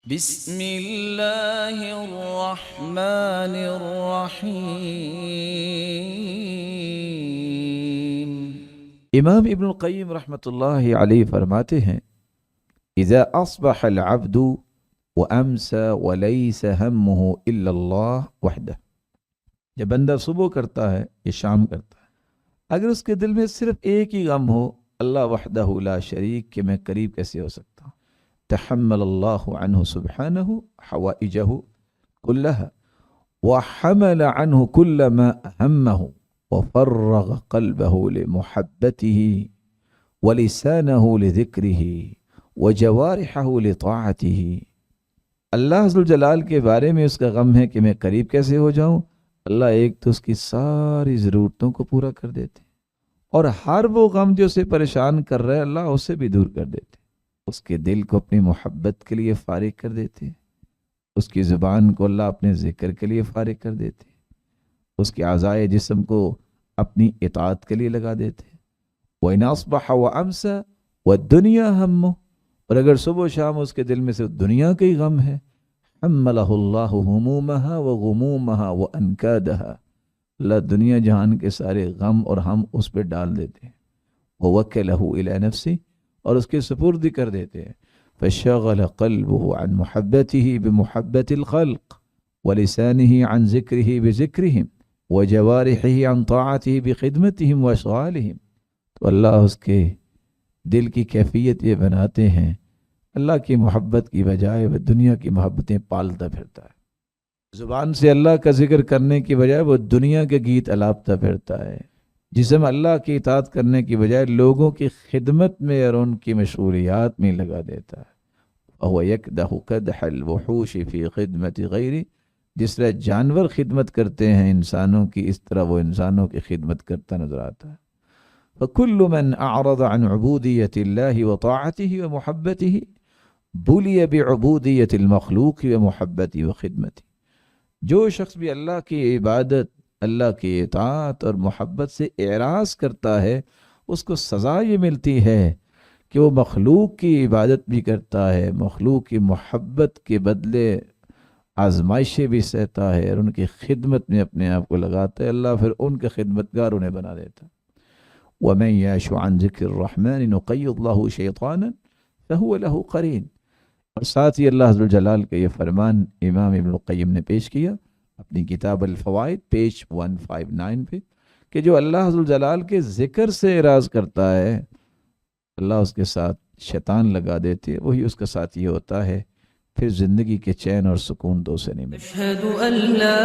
بسم اللہ الرحمن الرحیم۔ امام ابن القیم رحمۃ اللہ علیہ فرماتے ہیں اذا اصبح العبد وامسى وليس همه الا اللہ وحدہ، جب بندہ صبح کرتا ہے یا شام کرتا ہے، اگر اس کے دل میں صرف ایک ہی غم ہو، اللہ وحدہ لا شریک، کہ میں قریب کیسے ہو سکتا ہوں، تحمل اللہ عنہ سبحانہ حوائجہ کلها وحمل عنہ کل ما اہمہ وفرغ قلبه لمحبته ولسانه لذکره وجوارحه لطاعته۔ اللہ عز جلال کے بارے میں اس کا غم ہے کہ میں قریب کیسے ہو جاؤں۔ اللہ ایک تو اس کی ساری ضرورتوں کو پورا کر دیتے، اور ہر وہ غم جو اسے پریشان کر رہا ہے اللہ اسے بھی دور کر دیتے، اس کے دل کو اپنی محبت کے لیے فارغ کر دیتے، اس کی زبان کو اللہ اپنے ذکر کے لیے فارغ کر دیتے، اس کے اعضائے جسم کو اپنی اطاعت کے لیے لگا دیتے۔ وَإِنْ أَصْبَحَ وَأَمْسَى وَالدُّنْيَا هَمُّهُ، اور اگر صبح و شام اس کے دل میں سے دنیا کا ہی غم ہے، حَمَّلَهُ اللَّهُ هُمُومَهَا وَغُمُومَهَا وَأَنْكَادَهَا، اللہ دنیا جہان کے سارے غم اور ہم اس پہ ڈال دیتے ہیں، وَوَكَّلَهُ إِلَى نَفْسِهِ، اور اس کے سپرد کر دیتے ہیں، فَشَغَلَ قَلْبُهُ عَنْ مُحَبَّتِهِ بِمُحَبَّةِ الْخَلْقِ وَلِسَانِهِ عَنْ ذِكْرِهِ بِذِكْرِهِمْ وَجَوَارِحِهِ عَنْ طَاعَتِهِ بِخِدْمَتِهِمْ وَأَشْغَالِهِمْ۔ تو اللہ اس کے دل کی کیفیت یہ بناتے ہیں، اللہ کی محبت کی بجائے وہ دنیا کی محبتیں پالتا پھرتا ہے، زبان سے اللہ کا ذکر کرنے کی بجائے وہ دنیا کے گیت الاپتا پھرتا ہے، جسم اللہ کی اطاعت کرنے کی بجائے لوگوں کی خدمت میں اور ان کی مشغولیات میں لگا دیتا ہے۔ وَهُوَ يَكْدَحُ كَدْحَ الْوُحُوشِ فِي خِدْمَةِ غَيْرِ، جس طرح جانور خدمت کرتے ہیں انسانوں کی، اس طرح وہ انسانوں کی خدمت کرتا نظر آتا ہے۔ فَكُلُّ مَنْ أَعْرَضَ عَنْ عُبُودِيَّةِ اللَّهِ وَطَاعَتِهِ وَمُحَبَّتِهِ بُلِيَ بِعُبُودِيَّةِ الْمَخْلُوقِ وَمُحَبَّتِهِ وَخِدْمَتِهِ، جو شخص بھی اللہ کی عبادت، اللہ کی اطاعت اور محبت سے اعراض کرتا ہے، اس کو سزا یہ ملتی ہے کہ وہ مخلوق کی عبادت بھی کرتا ہے، مخلوق کی محبت کے بدلے آزمائشیں بھی سہتا ہے، اور ان کی خدمت میں اپنے آپ کو لگاتا ہے، اللہ پھر ان کے خدمتگار انہیں بنا دیتا ہے۔ وَمَنْ يَعْشُ عَنْ ذِكْرِ الرَّحْمَنِ نُقَيِّضْ لَهُ شَيْطَانًا فَهُوَ لَهُ قَرِينٌ۔ اور ساتھ ہی اللہ عز جلال کا یہ فرمان امام ابن القیم نے پیش کیا اپنی کتاب الفوائد پیج 159 پہ، کہ جو اللہ عز جلال کے ذکر سے اعراض کرتا ہے اللہ اس کے ساتھ شیطان لگا دیتے، وہی اس کا ساتھی ہوتا ہے، پھر زندگی کے چین اور سکون تو اسے نہیں ملتا۔ اشہد ان لا